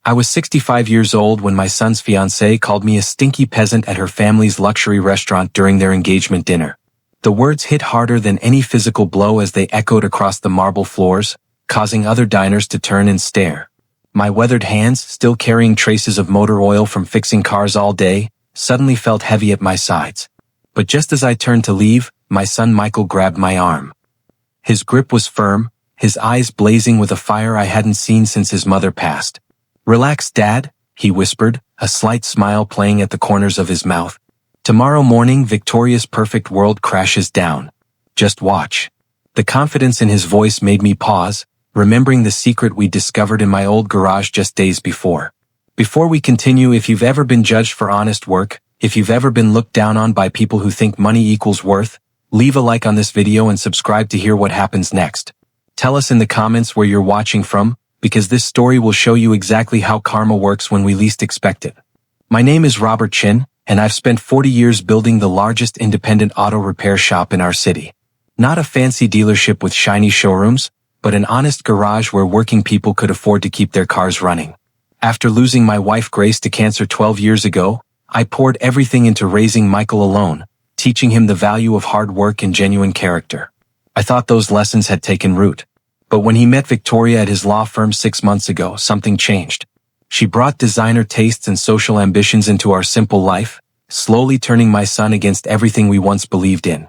I was 65 years old when my son's fiancée called me a stinky peasant at her family's luxury restaurant during their engagement dinner. The words hit harder than any physical blow as they echoed across the marble floors, causing other diners to turn and stare. My weathered hands, still carrying traces of motor oil from fixing cars all day, suddenly felt heavy at my sides. But just as I turned to leave, my son Michael grabbed my arm. His grip was firm, his eyes blazing with a fire I hadn't seen since his mother passed. "Relax, Dad," he whispered, a slight smile playing at the corners of his mouth. "Tomorrow morning Victoria's perfect world crashes down. Just watch." The confidence in his voice made me pause, remembering the secret we discovered in my old garage just days before. Before we continue, if you've ever been judged for honest work, if you've ever been looked down on by people who think money equals worth, leave a like on this video and subscribe to hear what happens next. Tell us in the comments where you're watching from, because this story will show you exactly how karma works when we least expect it. My name is Robert Chin, and I've spent 40 years building the largest independent auto repair shop in our city. Not a fancy dealership with shiny showrooms, but an honest garage where working people could afford to keep their cars running. After losing my wife Grace to cancer 12 years ago, I poured everything into raising Michael alone, teaching him the value of hard work and genuine character. I thought those lessons had taken root. But when he met Victoria at his law firm 6 months ago, something changed. She brought designer tastes and social ambitions into our simple life, slowly turning my son against everything we once believed in.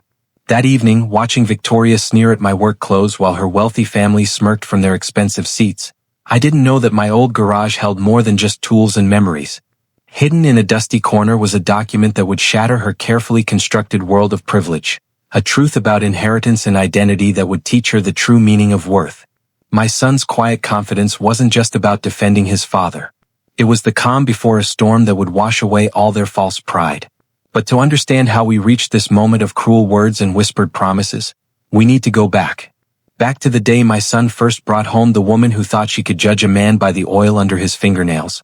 That evening, watching Victoria sneer at my work clothes while her wealthy family smirked from their expensive seats, I didn't know that my old garage held more than just tools and memories. Hidden in a dusty corner was a document that would shatter her carefully constructed world of privilege. A truth about inheritance and identity that would teach her the true meaning of worth. My son's quiet confidence wasn't just about defending his father. It was the calm before a storm that would wash away all their false pride. But to understand how we reached this moment of cruel words and whispered promises, we need to go back. Back to the day my son first brought home the woman who thought she could judge a man by the oil under his fingernails.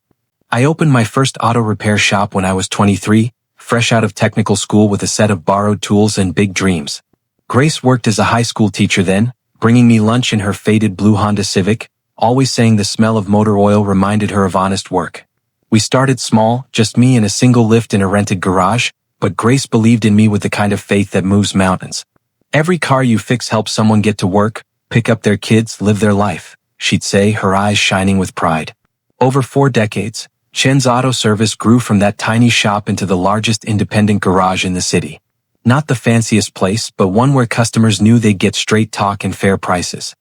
I opened my first auto repair shop when I was 23, fresh out of technical school with a set of borrowed tools and big dreams. Grace worked as a high school teacher then, bringing me lunch in her faded blue Honda Civic, always saying the smell of motor oil reminded her of honest work. We started small, just me and a single lift in a rented garage, but Grace believed in me with the kind of faith that moves mountains. "Every car you fix helps someone get to work, pick up their kids, live their life," she'd say, her eyes shining with pride. Over 4 decades, Chen's Auto Service grew from that tiny shop into the largest independent garage in the city. Not the fanciest place, but one where customers knew they'd get straight talk and fair prices.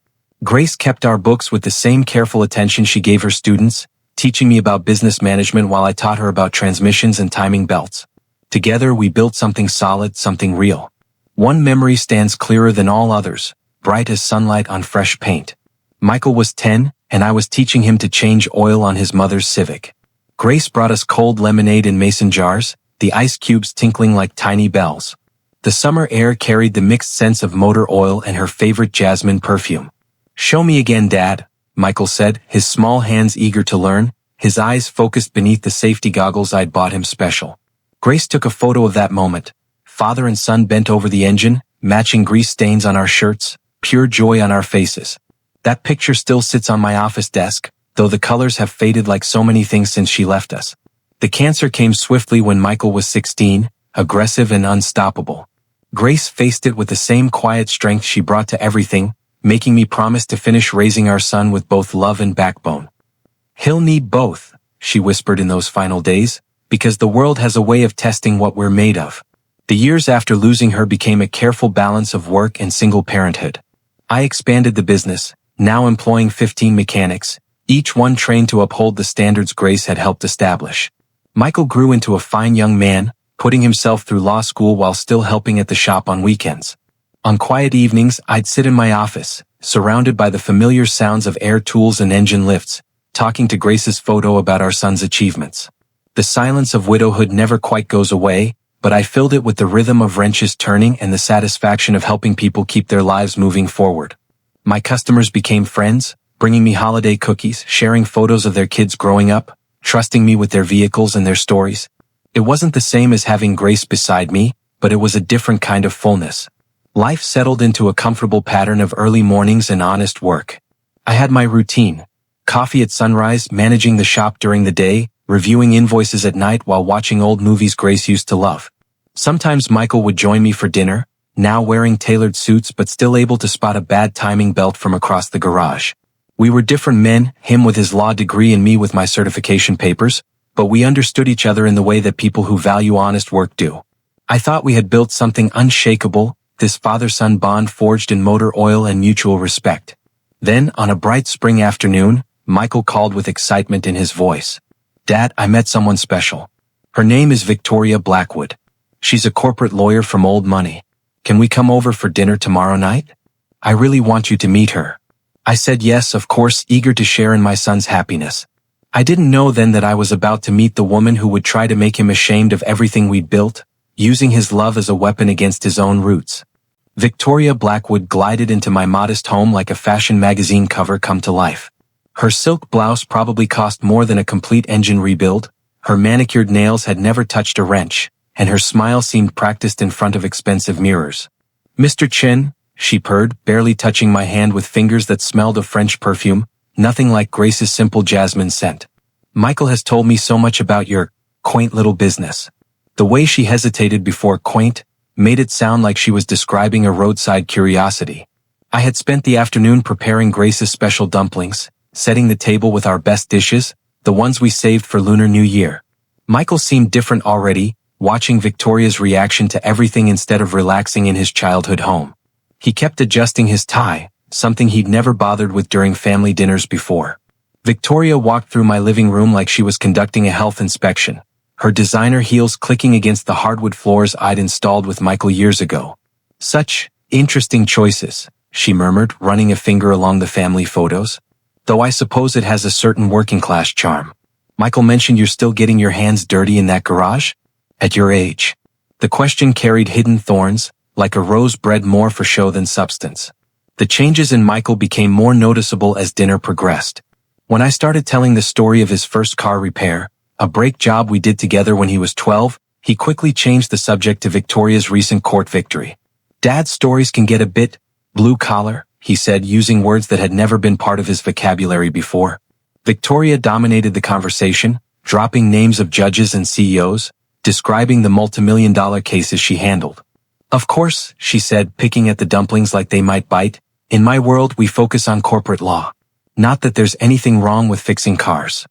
Grace kept our books with the same careful attention she gave her students, teaching me about business management while I taught her about transmissions and timing belts. Together we built something solid, something real. One memory stands clearer than all others, bright as sunlight on fresh paint. Michael was 10, and I was teaching him to change oil on his mother's Civic. Grace brought us cold lemonade in mason jars, the ice cubes tinkling like tiny bells. The summer air carried the mixed scents of motor oil and her favorite jasmine perfume. "Show me again, Dad," Michael said, his small hands eager to learn, his eyes focused beneath the safety goggles I'd bought him special. Grace took a photo of that moment. Father and son bent over the engine, matching grease stains on our shirts, pure joy on our faces. That picture still sits on my office desk, though the colors have faded like so many things since she left us. The cancer came swiftly when Michael was 16, aggressive and unstoppable. Grace faced it with the same quiet strength she brought to everything, making me promise to finish raising our son with both love and backbone. "He'll need both," she whispered in those final days, because the world has a way of testing what we're made of. The years after losing her became a careful balance of work and single parenthood. I expanded the business, now employing 15 mechanics, each one trained to uphold the standards Grace had helped establish. Michael grew into a fine young man, putting himself through law school while still helping at the shop on weekends. On quiet evenings, I'd sit in my office, surrounded by the familiar sounds of air tools and engine lifts, talking to Grace's photo about our son's achievements. The silence of widowhood never quite goes away, but I filled it with the rhythm of wrenches turning and the satisfaction of helping people keep their lives moving forward. My customers became friends, bringing me holiday cookies, sharing photos of their kids growing up, trusting me with their vehicles and their stories. It wasn't the same as having Grace beside me, but it was a different kind of fullness. Life settled into a comfortable pattern of early mornings and honest work. I had my routine. Coffee at sunrise, managing the shop during the day, reviewing invoices at night while watching old movies Grace used to love. Sometimes Michael would join me for dinner, now wearing tailored suits but still able to spot a bad timing belt from across the garage. We were different men, him with his law degree and me with my certification papers, but we understood each other in the way that people who value honest work do. I thought we had built something unshakable, this father-son bond forged in motor oil and mutual respect. Then, on a bright spring afternoon, Michael called with excitement in his voice. "Dad, I met someone special. Her name is Victoria Blackwood. She's a corporate lawyer from old money. Can we come over for dinner tomorrow night? I really want you to meet her." I said yes, of course, eager to share in my son's happiness. I didn't know then that I was about to meet the woman who would try to make him ashamed of everything we'd built, using his love as a weapon against his own roots. Victoria Blackwood glided into my modest home like a fashion magazine cover come to life. Her silk blouse probably cost more than a complete engine rebuild, her manicured nails had never touched a wrench, and her smile seemed practiced in front of expensive mirrors. "Mr. Chin," she purred, barely touching my hand with fingers that smelled of French perfume, nothing like Grace's simple jasmine scent. "Michael has told me so much about your quaint little business." The way she hesitated before quaint made it sound like she was describing a roadside curiosity. I had spent the afternoon preparing Grace's special dumplings, setting the table with our best dishes, the ones we saved for Lunar New Year. Michael seemed different already, watching Victoria's reaction to everything instead of relaxing in his childhood home. He kept adjusting his tie, something he'd never bothered with during family dinners before. Victoria walked through my living room like she was conducting a health inspection, her designer heels clicking against the hardwood floors I'd installed with Michael years ago. "Such interesting choices," she murmured, running a finger along the family photos. "Though I suppose it has a certain working-class charm. Michael mentioned you're still getting your hands dirty in that garage? At your age?" The question carried hidden thorns, like a rose bred more for show than substance. The changes in Michael became more noticeable as dinner progressed. When I started telling the story of his first car repair, a brake job we did together when he was 12, he quickly changed the subject to Victoria's recent court victory. "Dad's stories can get a bit blue-collar," he said, using words that had never been part of his vocabulary before. Victoria dominated the conversation, dropping names of judges and CEOs, describing the multimillion-dollar cases she handled. "Of course," she said, picking at the dumplings like they might bite, "in my world we focus on corporate law. Not that there's anything wrong with fixing cars."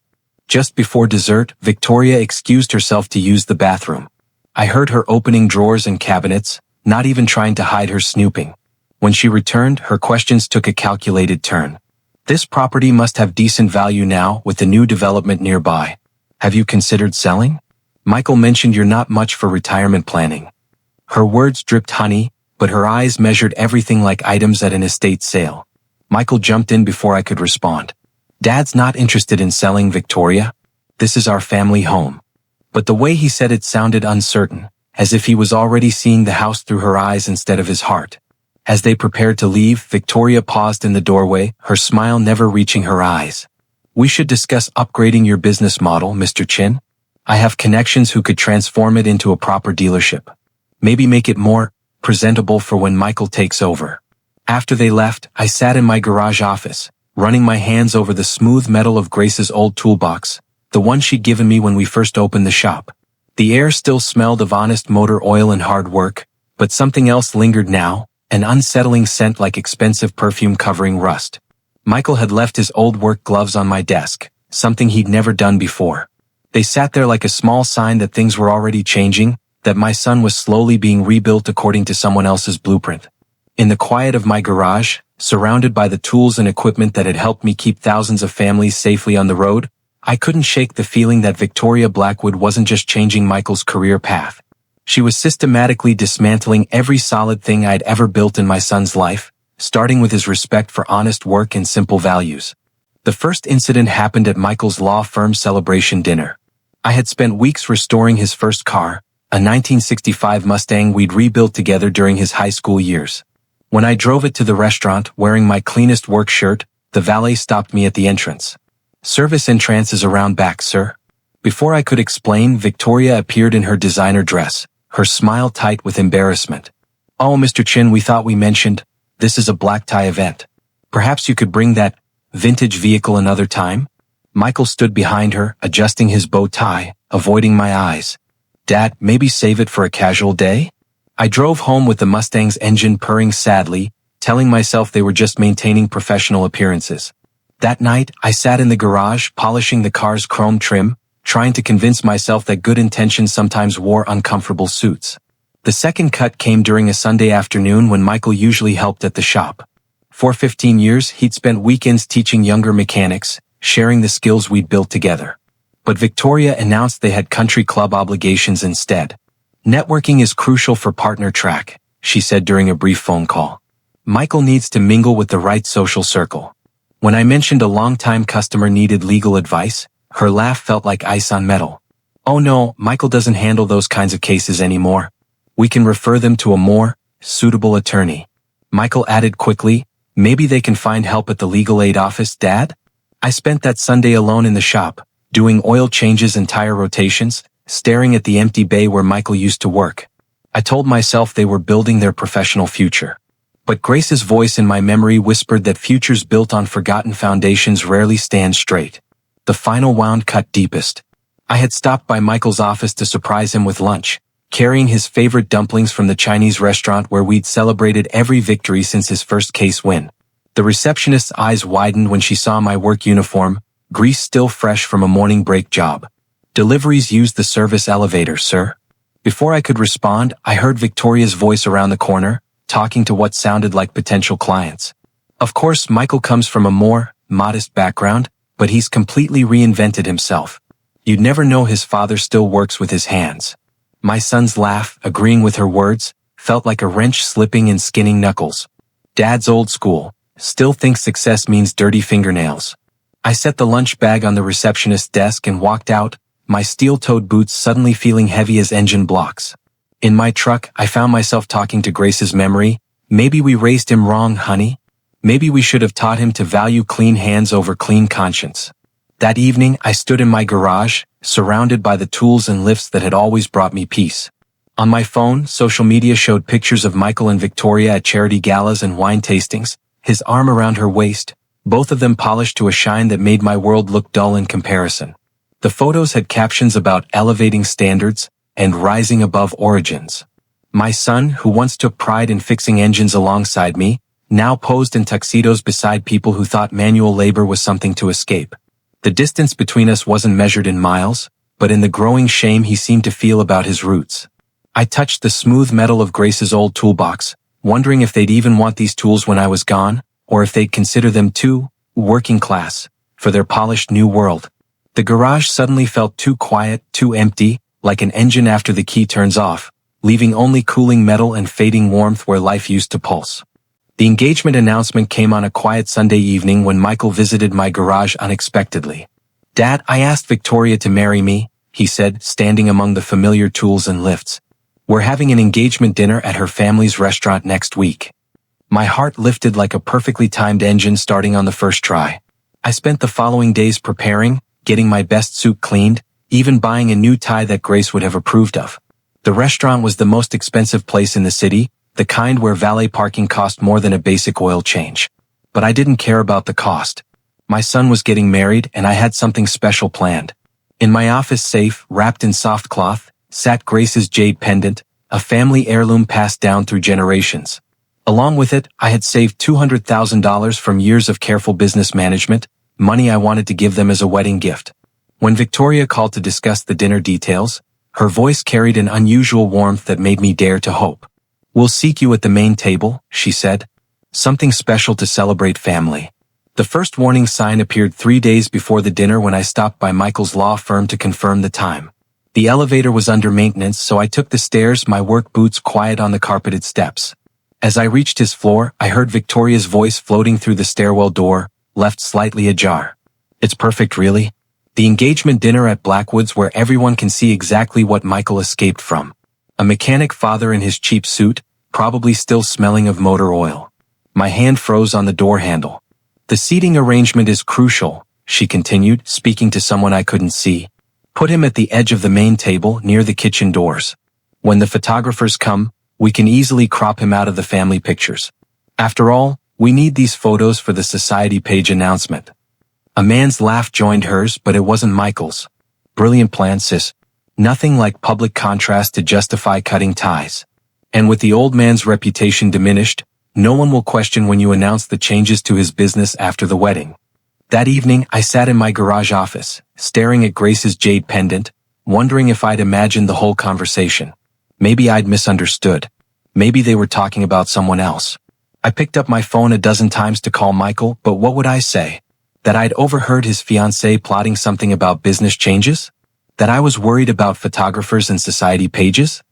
Just before dessert, Victoria excused herself to use the bathroom. I heard her opening drawers and cabinets, not even trying to hide her snooping. When she returned, her questions took a calculated turn. "This property must have decent value now with the new development nearby. Have you considered selling? Michael mentioned you're not much for retirement planning." Her words dripped honey, but her eyes measured everything like items at an estate sale. Michael jumped in before I could respond. "Dad's not interested in selling, Victoria. This is our family home." But the way he said it sounded uncertain, as if he was already seeing the house through her eyes instead of his heart. As they prepared to leave, Victoria paused in the doorway, her smile never reaching her eyes. "We should discuss upgrading your business model, Mr. Chin. I have connections who could transform it into a proper dealership. Maybe make it more presentable for when Michael takes over." After they left, I sat in my garage office, running my hands over the smooth metal of Grace's old toolbox, the one she'd given me when we first opened the shop. The air still smelled of honest motor oil and hard work, but something else lingered now, an unsettling scent like expensive perfume covering rust. Michael had left his old work gloves on my desk, something he'd never done before. They sat there like a small sign that things were already changing, that my son was slowly being rebuilt according to someone else's blueprint. In the quiet of my garage, surrounded by the tools and equipment that had helped me keep thousands of families safely on the road, I couldn't shake the feeling that Victoria Blackwood wasn't just changing Michael's career path. She was systematically dismantling every solid thing I'd ever built in my son's life, starting with his respect for honest work and simple values. The first incident happened at Michael's law firm's celebration dinner. I had spent weeks restoring his first car, a 1965 Mustang we'd rebuilt together during his high school years. When I drove it to the restaurant wearing my cleanest work shirt, the valet stopped me at the entrance. "Service entrance is around back, sir." Before I could explain, Victoria appeared in her designer dress, her smile tight with embarrassment. "Oh, Mr. Chin, we thought we mentioned, this is a black tie event. Perhaps you could bring that Vintage vehicle another time? Michael stood behind her, adjusting his bow tie, avoiding my eyes. Dad, maybe save it for a casual day? I drove home with the Mustang's engine purring sadly, telling myself they were just maintaining professional appearances. That night, I sat in the garage, polishing the car's chrome trim, trying to convince myself that good intentions sometimes wore uncomfortable suits. The second cut came during a Sunday afternoon when Michael usually helped at the shop. For 15 years, he'd spent weekends teaching younger mechanics, sharing the skills we'd built together. But Victoria announced they had country club obligations instead. Networking is crucial for partner track, she said during a brief phone call. Michael needs to mingle with the right social circle. When I mentioned a long-time customer needed legal advice, her laugh felt like ice on metal. Oh no, Michael doesn't handle those kinds of cases anymore. We can refer them to a more suitable attorney. Michael added quickly, maybe they can find help at the legal aid office, Dad? I spent that Sunday alone in the shop, doing oil changes and tire rotations, staring at the empty bay where Michael used to work. I told myself they were building their professional future. But Grace's voice in my memory whispered that futures built on forgotten foundations rarely stand straight. The final wound cut deepest. I had stopped by Michael's office to surprise him with lunch, carrying his favorite dumplings from the Chinese restaurant where we'd celebrated every victory since his first case win. The receptionist's eyes widened when she saw my work uniform, grease still fresh from a morning break job. Deliveries use the service elevator, sir. Before I could respond, I heard Victoria's voice around the corner, talking to what sounded like potential clients. Of course, Michael comes from a more modest background, but he's completely reinvented himself. You'd never know his father still works with his hands. My son's laugh, agreeing with her words, felt like a wrench slipping and skinning knuckles. Dad's old school, still thinks success means dirty fingernails. I set the lunch bag on the receptionist's desk and walked out, my steel-toed boots suddenly feeling heavy as engine blocks. In my truck, I found myself talking to Grace's memory. Maybe we raised him wrong, honey. Maybe we should have taught him to value clean hands over clean conscience. That evening, I stood in my garage, surrounded by the tools and lifts that had always brought me peace. On my phone, social media showed pictures of Michael and Victoria at charity galas and wine tastings, his arm around her waist, both of them polished to a shine that made my world look dull in comparison. The photos had captions about elevating standards and rising above origins. My son, who once took pride in fixing engines alongside me, now posed in tuxedos beside people who thought manual labor was something to escape. The distance between us wasn't measured in miles, but in the growing shame he seemed to feel about his roots. I touched the smooth metal of Grace's old toolbox, wondering if they'd even want these tools when I was gone, or if they'd consider them too working class for their polished new world. The garage suddenly felt too quiet, too empty, like an engine after the key turns off, leaving only cooling metal and fading warmth where life used to pulse. The engagement announcement came on a quiet Sunday evening when Michael visited my garage unexpectedly. Dad, I asked Victoria to marry me, he said, standing among the familiar tools and lifts. We're having an engagement dinner at her family's restaurant next week. My heart lifted like a perfectly timed engine starting on the first try. I spent the following days preparing, getting my best suit cleaned, even buying a new tie that Grace would have approved of. The restaurant was the most expensive place in the city, the kind where valet parking cost more than a basic oil change. But I didn't care about the cost. My son was getting married and I had something special planned. In my office safe, wrapped in soft cloth, sat Grace's jade pendant, a family heirloom passed down through generations. Along with it, I had saved $200,000 from years of careful business management, money I wanted to give them as a wedding gift. When Victoria called to discuss the dinner details, her voice carried an unusual warmth that made me dare to hope. We'll seek you at the main table, she said. Something special to celebrate family. The first warning sign appeared 3 days before the dinner when I stopped by Michael's law firm to confirm the time. The elevator was under maintenance, so I took the stairs, my work boots quiet on the carpeted steps. As I reached his floor, I heard Victoria's voice floating through the stairwell door, left slightly ajar. It's perfect, really. The engagement dinner at Blackwood's where everyone can see exactly what Michael escaped from. A mechanic father in his cheap suit, probably still smelling of motor oil. My hand froze on the door handle. The seating arrangement is crucial, she continued, speaking to someone I couldn't see. Put him at the edge of the main table near the kitchen doors. When the photographers come, we can easily crop him out of the family pictures. After all, We need these photos for the society page announcement. A man's laugh joined hers, but it wasn't Michael's. Brilliant plan, sis. Nothing like public contrast to justify cutting ties. And with the old man's reputation diminished, no one will question when you announce the changes to his business after the wedding. That evening, I sat in my garage office, staring at Grace's jade pendant, wondering if I'd imagined the whole conversation. Maybe I'd misunderstood. Maybe they were talking about someone else. I picked up my phone a dozen times to call Michael, but what would I say? That I'd overheard his fiancée plotting something about business changes? That I was worried about photographers and society pages?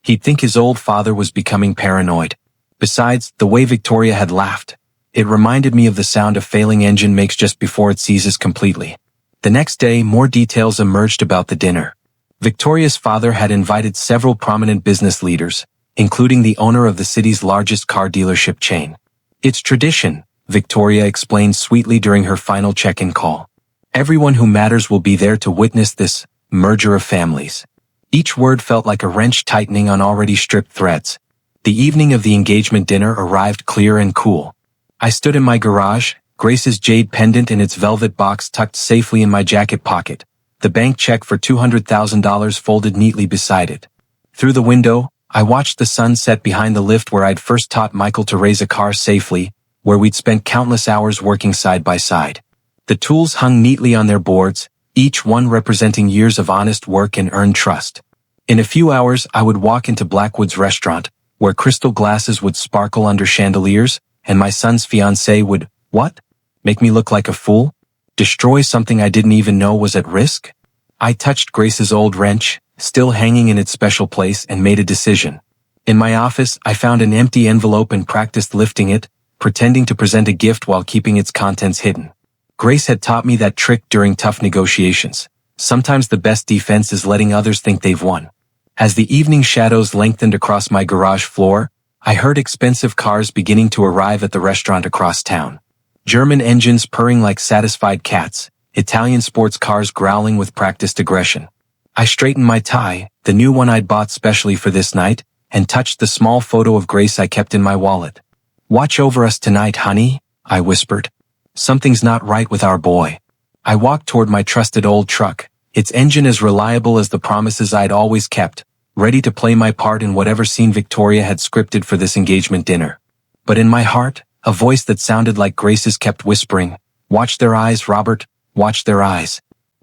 He'd think his old father was becoming paranoid. Besides, the way Victoria had laughed, it reminded me of the sound a failing engine makes just before it seizes completely. The next day, more details emerged about the dinner. Victoria's father had invited several prominent business leaders, including the owner of the city's largest car dealership chain. It's tradition, Victoria explained sweetly during her final check-in call. Everyone who matters will be there to witness this merger of families. Each word felt like a wrench tightening on already stripped threads. The evening of the engagement dinner arrived clear and cool. I stood in my garage, Grace's jade pendant in its velvet box tucked safely in my jacket pocket, the bank check for $200,000 folded neatly beside it. Through the window, I watched the sun set behind the lift where I'd first taught Michael to raise a car safely, where we'd spent countless hours working side by side. The tools hung neatly on their boards, each one representing years of honest work and earned trust. In a few hours, I would walk into Blackwood's restaurant, where crystal glasses would sparkle under chandeliers, and my son's fiancée would, what? Make me look like a fool? Destroy something I didn't even know was at risk? I touched Grace's old wrench, still hanging in its special place, and made a decision. In my office, I found an empty envelope and practiced lifting it, pretending to present a gift while keeping its contents hidden. Grace had taught me that trick during tough negotiations. Sometimes the best defense is letting others think they've won. As the evening shadows lengthened across my garage floor, I heard expensive cars beginning to arrive at the restaurant across town. German engines purring like satisfied cats, Italian sports cars growling with practiced aggression. I straightened my tie, the new one I'd bought specially for this night, and touched the small photo of Grace I kept in my wallet. "Watch over us tonight, honey," I whispered. "Something's not right with our boy." I walked toward my trusted old truck, its engine as reliable as the promises I'd always kept, ready to play my part in whatever scene Victoria had scripted for this engagement dinner. But in my heart, a voice that sounded like Grace's kept whispering, "Watch their eyes, Robert, watch their eyes."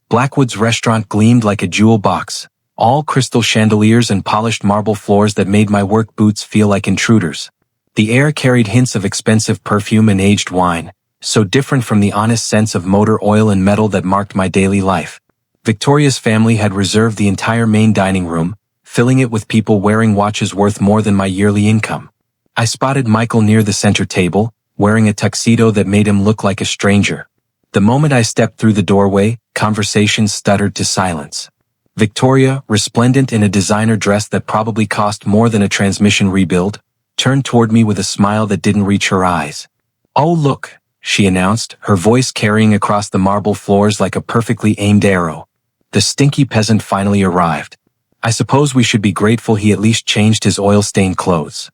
Blackwood's restaurant gleamed like a jewel box, all crystal chandeliers and polished marble floors that made my work boots feel like intruders. The air carried hints of expensive perfume and aged wine, so different from the honest sense of motor oil and metal that marked my daily life. Victoria's family had reserved the entire main dining room, filling it with people wearing watches worth more than my yearly income. I spotted Michael near the center table, wearing a tuxedo that made him look like a stranger. The moment I stepped through the doorway, conversation stuttered to silence. Victoria, resplendent in a designer dress that probably cost more than a transmission rebuild, turned toward me with a smile that didn't reach her eyes. "Oh look," she announced, her voice carrying across the marble floors like a perfectly aimed arrow. "The stinky peasant finally arrived. I suppose we should be grateful he at least changed his oil-stained clothes."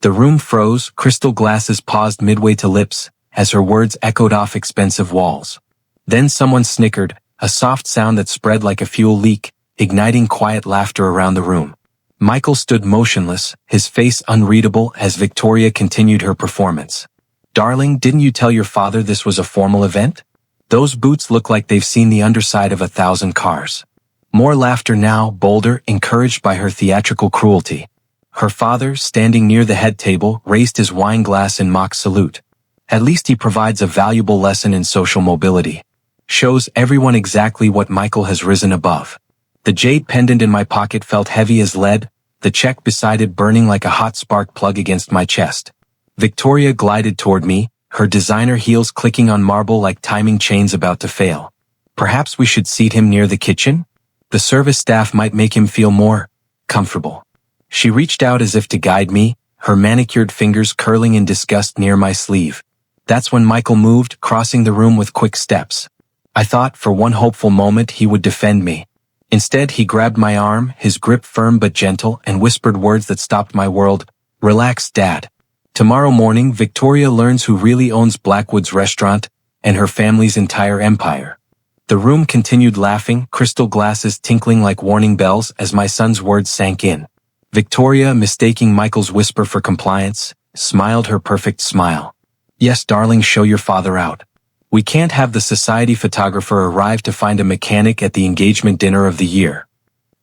The room froze, crystal glasses paused midway to lips, as her words echoed off expensive walls. Then someone snickered, a soft sound that spread like a fuel leak, igniting quiet laughter around the room. Michael stood motionless, his face unreadable as Victoria continued her performance. "Darling, didn't you tell your father this was a formal event? Those boots look like they've seen the underside of 1,000 cars." More laughter now, bolder, encouraged by her theatrical cruelty. Her father, standing near the head table, raised his wine glass in mock salute. "At least he provides a valuable lesson in social mobility. Shows everyone exactly what Michael has risen above." The jade pendant in my pocket felt heavy as lead, the check beside it burning like a hot spark plug against my chest. Victoria glided toward me, her designer heels clicking on marble like timing chains about to fail. "Perhaps we should seat him near the kitchen? The service staff might make him feel more comfortable." She reached out as if to guide me, her manicured fingers curling in disgust near my sleeve. That's when Michael moved, crossing the room with quick steps. I thought for one hopeful moment he would defend me. Instead, he grabbed my arm, his grip firm but gentle, and whispered words that stopped my world. "Relax, Dad. Tomorrow morning, Victoria learns who really owns Blackwood's restaurant and her family's entire empire. The room continued laughing, crystal glasses tinkling like warning bells as my son's words sank in. Victoria, mistaking Michael's whisper for compliance, smiled her perfect smile. "Yes, darling, show your father out. We can't have the society photographer arrive to find a mechanic at the engagement dinner of the year."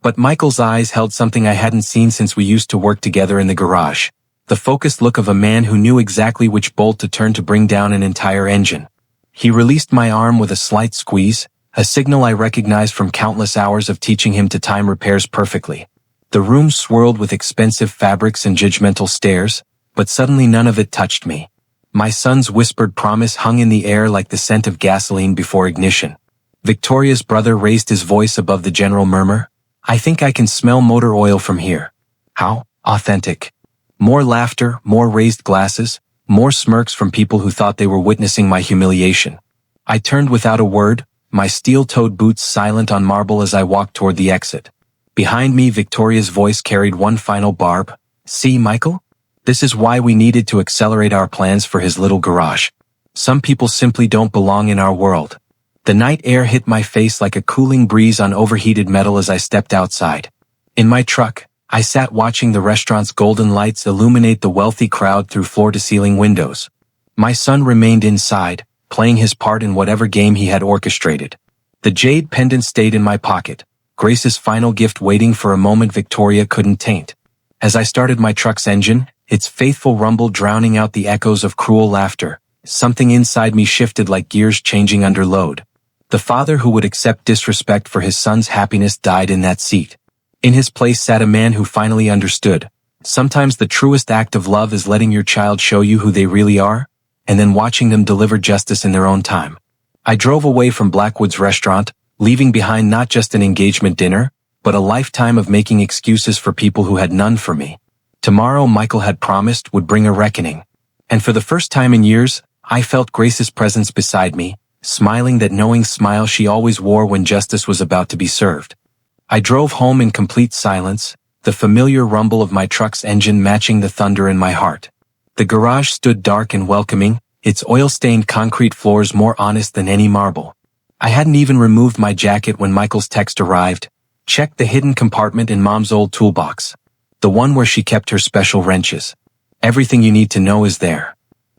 But Michael's eyes held something I hadn't seen since we used to work together in the garage. The focused look of a man who knew exactly which bolt to turn to bring down an entire engine. He released my arm with a slight squeeze, a signal I recognized from countless hours of teaching him to time repairs perfectly. The room swirled with expensive fabrics and judgmental stares, but suddenly none of it touched me. My son's whispered promise hung in the air like the scent of gasoline before ignition. Victoria's brother raised his voice above the general murmur. "I think I can smell motor oil from here." How authentic. More laughter, more raised glasses, more smirks from people who thought they were witnessing my humiliation. I turned without a word, my steel-toed boots silent on marble as I walked toward the exit. Behind me, Victoria's voice carried one final barb. "See, Michael? This is why we needed to accelerate our plans for his little garage. Some people simply don't belong in our world." The night air hit my face like a cooling breeze on overheated metal as I stepped outside. In my truck, I sat watching the restaurant's golden lights illuminate the wealthy crowd through floor-to-ceiling windows. My son remained inside, playing his part in whatever game he had orchestrated. The jade pendant stayed in my pocket, Grace's final gift waiting for a moment Victoria couldn't taint. As I started my truck's engine, its faithful rumble drowning out the echoes of cruel laughter, something inside me shifted like gears changing under load. The father who would accept disrespect for his son's happiness died in that seat. In his place sat a man who finally understood. Sometimes the truest act of love is letting your child show you who they really are, and then watching them deliver justice in their own time. I drove away from Blackwood's restaurant, leaving behind not just an engagement dinner, but a lifetime of making excuses for people who had none for me. Tomorrow, Michael had promised, would bring a reckoning. And for the first time in years, I felt Grace's presence beside me, smiling that knowing smile she always wore when justice was about to be served. I drove home in complete silence, the familiar rumble of my truck's engine matching the thunder in my heart. The garage stood dark and welcoming, its oil-stained concrete floors more honest than any marble. I hadn't even removed my jacket when Michael's text arrived. "Check the hidden compartment in Mom's old toolbox. The one where she kept her special wrenches. Everything you need to know is there."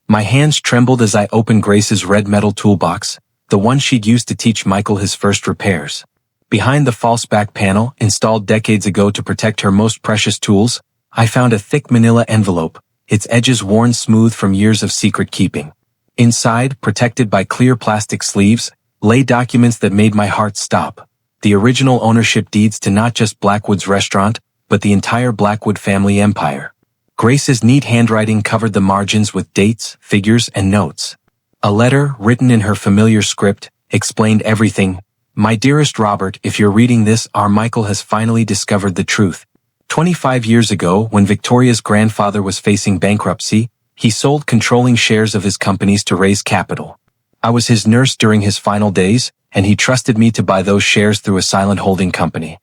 My hands trembled as I opened Grace's red metal toolbox, the one she'd used to teach Michael his first repairs. Behind the false back panel, installed decades ago to protect her most precious tools, I found a thick manila envelope, its edges worn smooth from years of secret keeping. Inside, protected by clear plastic sleeves, lay documents that made my heart stop. The original ownership deeds to not just Blackwood's restaurant, but the entire Blackwood family empire. Grace's neat handwriting covered the margins with dates, figures, and notes. A letter, written in her familiar script, explained everything. "My dearest Robert, if you're reading this, our Michael has finally discovered the truth. 25 years ago, when Victoria's grandfather was facing bankruptcy, he sold controlling shares of his companies to raise capital. I was his nurse during his final days, and he trusted me to buy those shares through a silent holding company.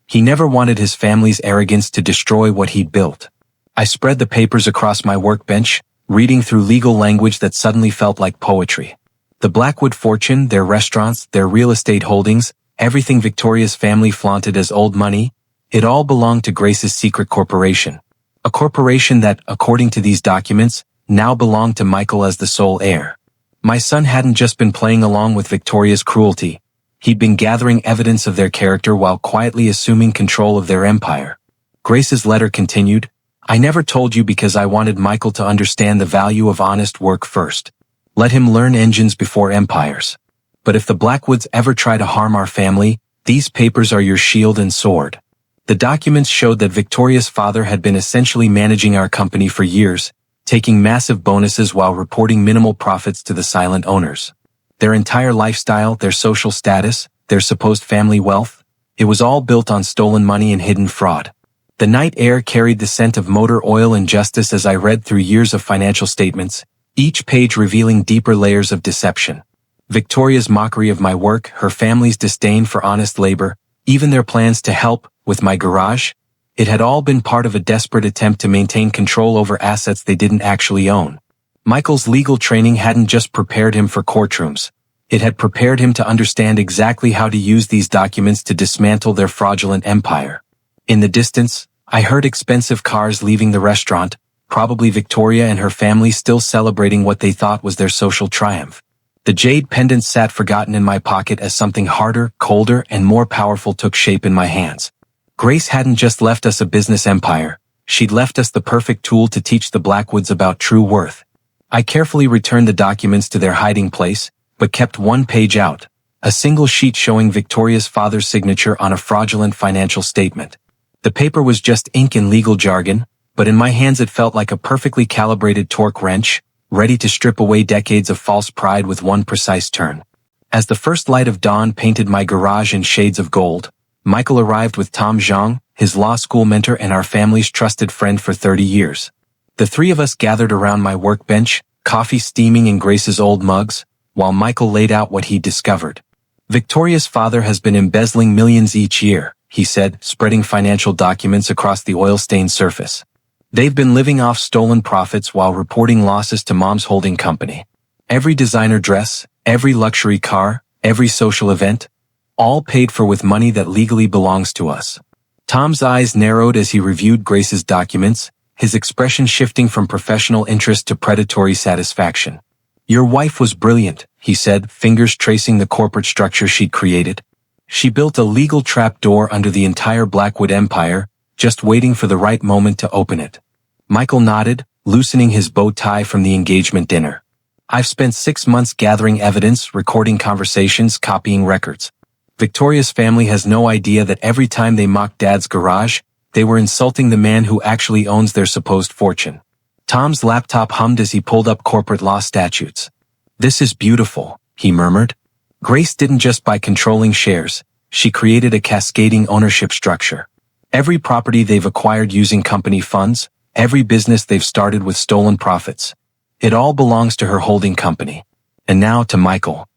He never wanted his family's arrogance to destroy what he'd built." I spread the papers across my workbench, reading through legal language that suddenly felt like poetry. The Blackwood fortune, their restaurants, their real estate holdings, everything Victoria's family flaunted as old money, it all belonged to Grace's secret corporation. A corporation that, according to these documents, now belonged to Michael as the sole heir. My son hadn't just been playing along with Victoria's cruelty. He'd been gathering evidence of their character while quietly assuming control of their empire. Grace's letter continued, "I never told you because I wanted Michael to understand the value of honest work first. Let him learn engines before empires. But if the Blackwoods ever try to harm our family, these papers are your shield and sword." The documents showed that Victoria's father had been essentially managing our company for years, taking massive bonuses while reporting minimal profits to the silent owners. Their entire lifestyle, their social status, their supposed family wealth, it was all built on stolen money and hidden fraud. The night air carried the scent of motor oil and justice as I read through years of financial statements, each page revealing deeper layers of deception. Victoria's mockery of my work, her family's disdain for honest labor, even their plans to help with my garage. It had all been part of a desperate attempt to maintain control over assets they didn't actually own. Michael's legal training hadn't just prepared him for courtrooms. It had prepared him to understand exactly how to use these documents to dismantle their fraudulent empire. In the distance, I heard expensive cars leaving the restaurant, probably Victoria and her family still celebrating what they thought was their social triumph. The jade pendant sat forgotten in my pocket as something harder, colder, and more powerful took shape in my hands. Grace hadn't just left us a business empire, she'd left us the perfect tool to teach the Blackwoods about true worth. I carefully returned the documents to their hiding place, but kept one page out, a single sheet showing Victoria's father's signature on a fraudulent financial statement. The paper was just ink and legal jargon, but in my hands it felt like a perfectly calibrated torque wrench, ready to strip away decades of false pride with one precise turn. As the first light of dawn painted my garage in shades of gold, Michael arrived with Tom Zhang, his law school mentor and our family's trusted friend for 30 years. The three of us gathered around my workbench, coffee steaming in Grace's old mugs, while Michael laid out what he'd discovered. Victoria's father has been embezzling millions each year, he said, spreading financial documents across the oil-stained surface. They've been living off stolen profits while reporting losses to Mom's holding company. Every designer dress, every luxury car, every social event, all paid for with money that legally belongs to us. Tom's eyes narrowed as he reviewed Grace's documents, his expression shifting from professional interest to predatory satisfaction. Your wife was brilliant, he said, fingers tracing the corporate structure she'd created. She built a legal trapdoor under the entire Blackwood empire, just waiting for the right moment to open it. Michael nodded, loosening his bow tie from the engagement dinner. I've spent 6 months gathering evidence, recording conversations, copying records. Victoria's family has no idea that every time they mocked Dad's garage, they were insulting the man who actually owns their supposed fortune. Tom's laptop hummed as he pulled up corporate law statutes. This is beautiful, he murmured. Grace didn't just buy controlling shares, she created a cascading ownership structure. Every property they've acquired using company funds, every business they've started with stolen profits. It all belongs to her holding company. And now to Michael.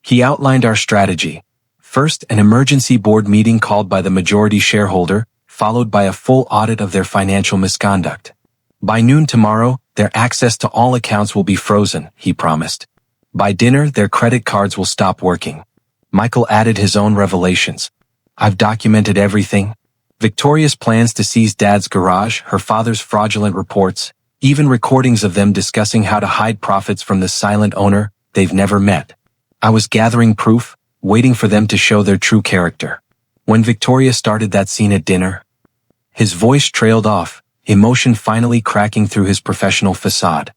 He outlined our strategy. First, an emergency board meeting called by the majority shareholder, followed by a full audit of their financial misconduct. By noon tomorrow, their access to all accounts will be frozen, he promised. By dinner, their credit cards will stop working. Michael added his own revelations. I've documented everything. Victoria's plans to seize Dad's garage, her father's fraudulent reports, even recordings of them discussing how to hide profits from the silent owner they've never met. I was gathering proof, waiting for them to show their true character. When Victoria started that scene at dinner, his voice trailed off, emotion finally cracking through his professional facade.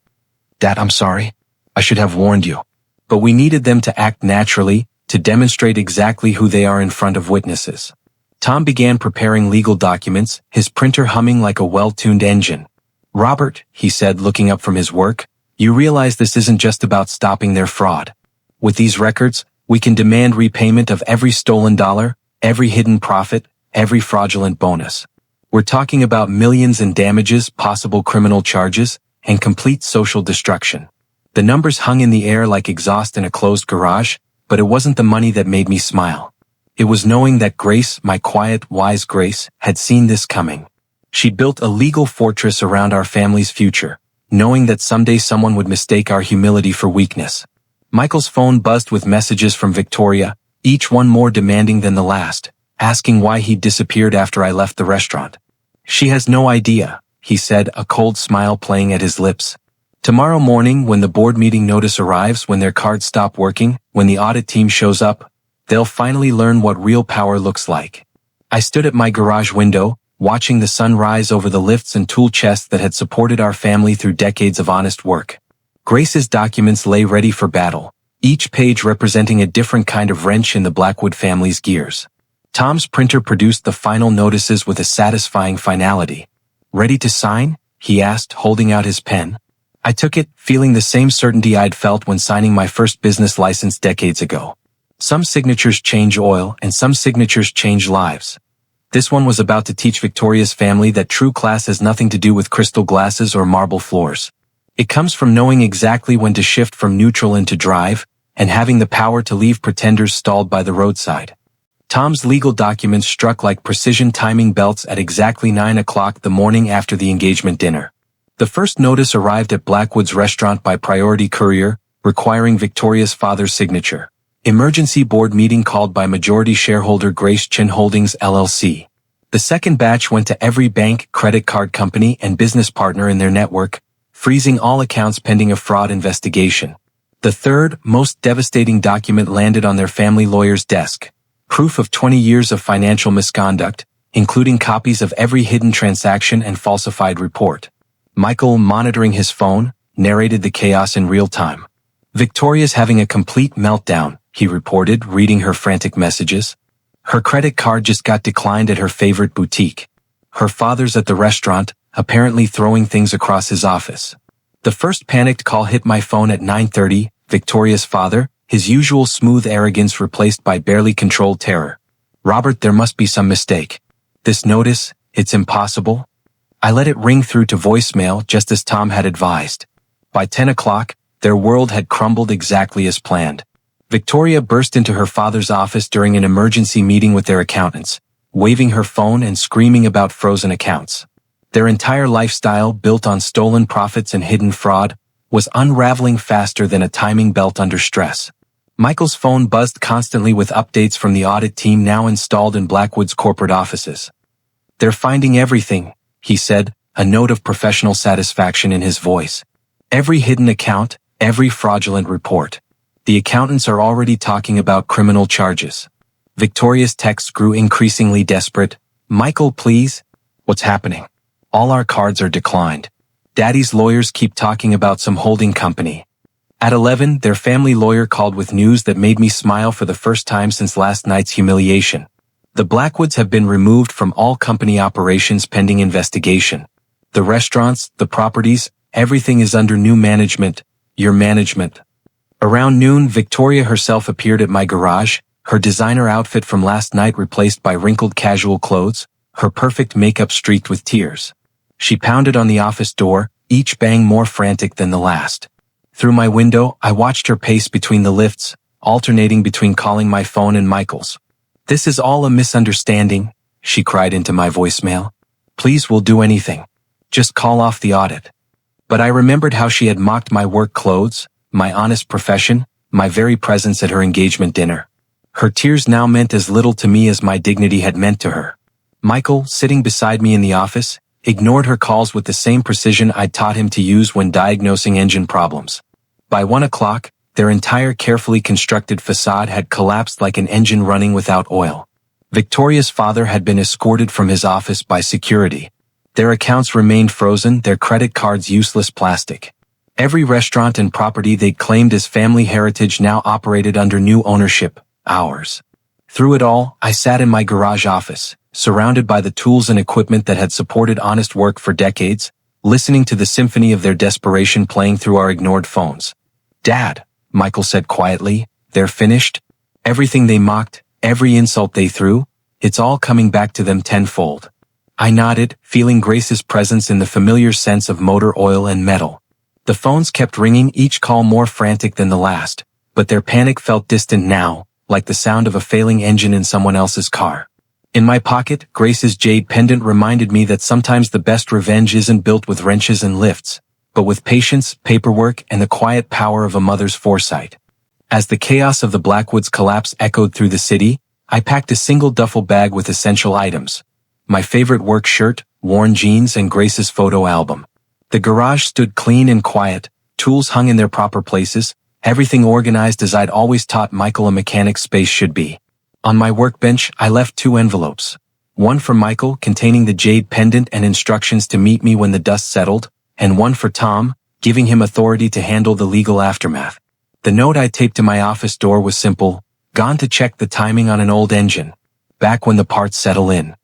Dad, I'm sorry. I should have warned you. But we needed them to act naturally, to demonstrate exactly who they are in front of witnesses. Tom began preparing legal documents, his printer humming like a well-tuned engine. Robert, he said, looking up from his work, you realize this isn't just about stopping their fraud. With these records, we can demand repayment of every stolen dollar, every hidden profit, every fraudulent bonus. We're talking about millions in damages, possible criminal charges, and complete social destruction. The numbers hung in the air like exhaust in a closed garage, but it wasn't the money that made me smile. It was knowing that Grace, my quiet, wise Grace, had seen this coming. She built a legal fortress around our family's future, knowing that someday someone would mistake our humility for weakness. Michael's phone buzzed with messages from Victoria, each one more demanding than the last, asking why he'd disappeared after I left the restaurant. She has no idea, he said, a cold smile playing at his lips. Tomorrow morning, when the board meeting notice arrives, when their cards stop working, when the audit team shows up, they'll finally learn what real power looks like. I stood at my garage window, watching the sun rise over the lifts and tool chests that had supported our family through decades of honest work. Grace's documents lay ready for battle, each page representing a different kind of wrench in the Blackwood family's gears. Tom's printer produced the final notices with a satisfying finality. Ready to sign? He asked, holding out his pen. I took it, feeling the same certainty I'd felt when signing my first business license decades ago. Some signatures change oil, and some signatures change lives. This one was about to teach Victoria's family that true class has nothing to do with crystal glasses or marble floors. It comes from knowing exactly when to shift from neutral into drive, and having the power to leave pretenders stalled by the roadside. Tom's legal documents struck like precision timing belts at exactly 9 o'clock the morning after the engagement dinner. The first notice arrived at Blackwood's restaurant by priority courier, requiring Victoria's father's signature. Emergency board meeting called by majority shareholder Grace Chin Holdings LLC. The second batch went to every bank, credit card company, and business partner in their network, freezing all accounts pending a fraud investigation. The third, most devastating document landed on their family lawyer's desk. Proof of 20 years of financial misconduct, including copies of every hidden transaction and falsified report. Michael, monitoring his phone, narrated the chaos in real time. Victoria's having a complete meltdown, he reported, reading her frantic messages. Her credit card just got declined at her favorite boutique. Her father's at the restaurant, apparently throwing things across his office. The first panicked call hit my phone at 9:30, Victoria's father, his usual smooth arrogance replaced by barely controlled terror. Robert, there must be some mistake. This notice, it's impossible. I let it ring through to voicemail just as Tom had advised. By 10 o'clock, their world had crumbled exactly as planned. Victoria burst into her father's office during an emergency meeting with their accountants, waving her phone and screaming about frozen accounts. Their entire lifestyle, built on stolen profits and hidden fraud, was unraveling faster than a timing belt under stress. Michael's phone buzzed constantly with updates from the audit team now installed in Blackwood's corporate offices. They're finding everything, he said, a note of professional satisfaction in his voice. Every hidden account, every fraudulent report. The accountants are already talking about criminal charges. Victoria's texts grew increasingly desperate. Michael, please? What's happening? All our cards are declined. Daddy's lawyers keep talking about some holding company. At 11, their family lawyer called with news that made me smile for the first time since last night's humiliation. The Blackwoods have been removed from all company operations pending investigation. The restaurants, the properties, everything is under new management, your management. Around noon, Victoria herself appeared at my garage, her designer outfit from last night replaced by wrinkled casual clothes, her perfect makeup streaked with tears. She pounded on the office door, each bang more frantic than the last. Through my window, I watched her pace between the lifts, alternating between calling my phone and Michael's. This is all a misunderstanding, she cried into my voicemail. Please, we'll do anything. Just call off the audit. But I remembered how she had mocked my work clothes, my honest profession, my very presence at her engagement dinner. Her tears now meant as little to me as my dignity had meant to her. Michael, sitting beside me in the office, ignored her calls with the same precision I'd taught him to use when diagnosing engine problems. By 1 o'clock, their entire carefully constructed facade had collapsed like an engine running without oil. Victoria's father had been escorted from his office by security. Their accounts remained frozen, their credit cards useless plastic. Every restaurant and property they'd claimed as family heritage now operated under new ownership, ours. Through it all, I sat in my garage office, surrounded by the tools and equipment that had supported honest work for decades, listening to the symphony of their desperation playing through our ignored phones. Dad, Michael said quietly, they're finished. Everything they mocked, every insult they threw, it's all coming back to them tenfold. I nodded, feeling Grace's presence in the familiar sense of motor oil and metal. The phones kept ringing, each call more frantic than the last, but their panic felt distant now, like the sound of a failing engine in someone else's car. In my pocket, Grace's jade pendant reminded me that sometimes the best revenge isn't built with wrenches and lifts, but with patience, paperwork, and the quiet power of a mother's foresight. As the chaos of the Blackwoods collapse echoed through the city, I packed a single duffel bag with essential items. My favorite work shirt, worn jeans, and Grace's photo album. The garage stood clean and quiet, tools hung in their proper places, everything organized as I'd always taught Michael a mechanic's space should be. On my workbench, I left 2 envelopes. One for Michael, containing the jade pendant and instructions to meet me when the dust settled, and one for Tom, giving him authority to handle the legal aftermath. The note I taped to my office door was simple: gone to check the timing on an old engine. Back when the parts settle in.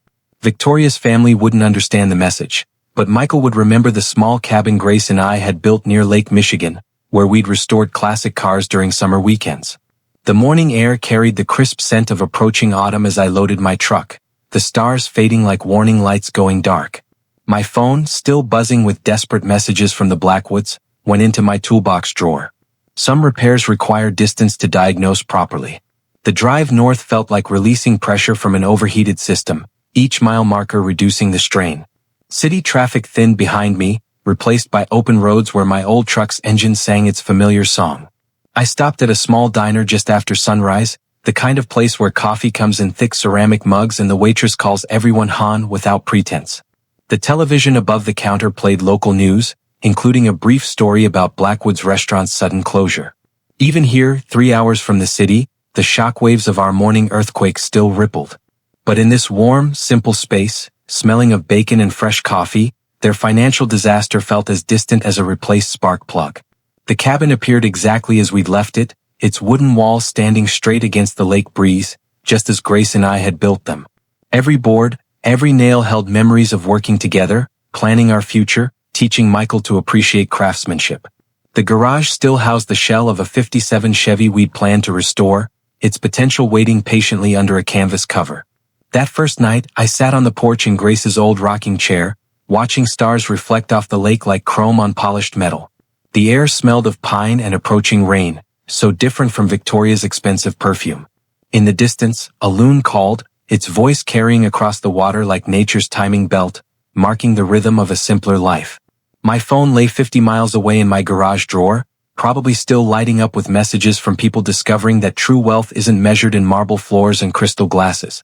Victoria's family wouldn't understand the message, but Michael would remember the small cabin Grace and I had built near Lake Michigan, where we'd restored classic cars during summer weekends. The morning air carried the crisp scent of approaching autumn as I loaded my truck, the stars fading like warning lights going dark. My phone, still buzzing with desperate messages from the Blackwoods, went into my toolbox drawer. Some repairs require distance to diagnose properly. The drive north felt like releasing pressure from an overheated system, each mile marker reducing the strain. City traffic thinned behind me, replaced by open roads where my old truck's engine sang its familiar song. I stopped at a small diner just after sunrise, the kind of place where coffee comes in thick ceramic mugs and the waitress calls everyone Han without pretense. The television above the counter played local news, including a brief story about Blackwood's restaurant's sudden closure. Even here, 3 hours from the city, the shockwaves of our morning earthquake still rippled. But in this warm, simple space, smelling of bacon and fresh coffee, their financial disaster felt as distant as a replaced spark plug. The cabin appeared exactly as we'd left it, its wooden walls standing straight against the lake breeze, just as Grace and I had built them. Every board, every nail held memories of working together, planning our future, teaching Michael to appreciate craftsmanship. The garage still housed the shell of a '57 Chevy we'd planned to restore, its potential waiting patiently under a canvas cover. That first night, I sat on the porch in Grace's old rocking chair, watching stars reflect off the lake like chrome on polished metal. The air smelled of pine and approaching rain, so different from Victoria's expensive perfume. In the distance, a loon called, its voice carrying across the water like nature's timing belt, marking the rhythm of a simpler life. My phone lay 50 miles away in my garage drawer, probably still lighting up with messages from people discovering that true wealth isn't measured in marble floors and crystal glasses.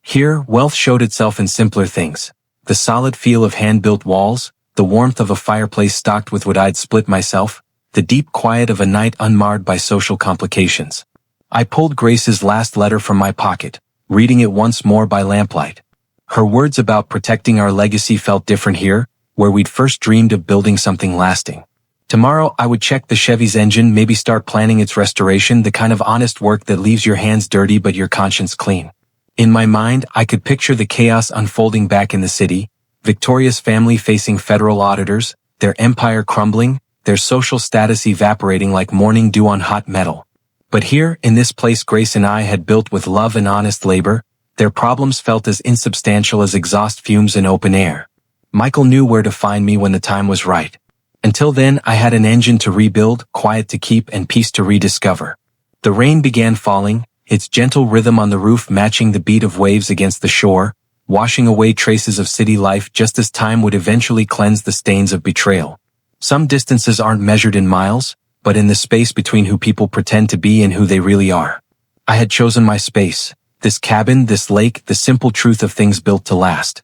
Here, wealth showed itself in simpler things. The solid feel of hand-built walls, the warmth of a fireplace stocked with what I'd split myself, the deep quiet of a night unmarred by social complications. I pulled Grace's last letter from my pocket, reading it once more by lamplight. Her words about protecting our legacy felt different here, where we'd first dreamed of building something lasting. Tomorrow I would check the Chevy's engine, maybe start planning its restoration, the kind of honest work that leaves your hands dirty but your conscience clean. In my mind, I could picture the chaos unfolding back in the city, Victoria's family facing federal auditors, their empire crumbling, their social status evaporating like morning dew on hot metal. But here, in this place Grace and I had built with love and honest labor, their problems felt as insubstantial as exhaust fumes in open air. Michael knew where to find me when the time was right. Until then, I had an engine to rebuild, quiet to keep, and peace to rediscover. The rain began falling, its gentle rhythm on the roof matching the beat of waves against the shore, washing away traces of city life just as time would eventually cleanse the stains of betrayal. Some distances aren't measured in miles, but in the space between who people pretend to be and who they really are. I had chosen my space, this cabin, this lake, the simple truth of things built to last.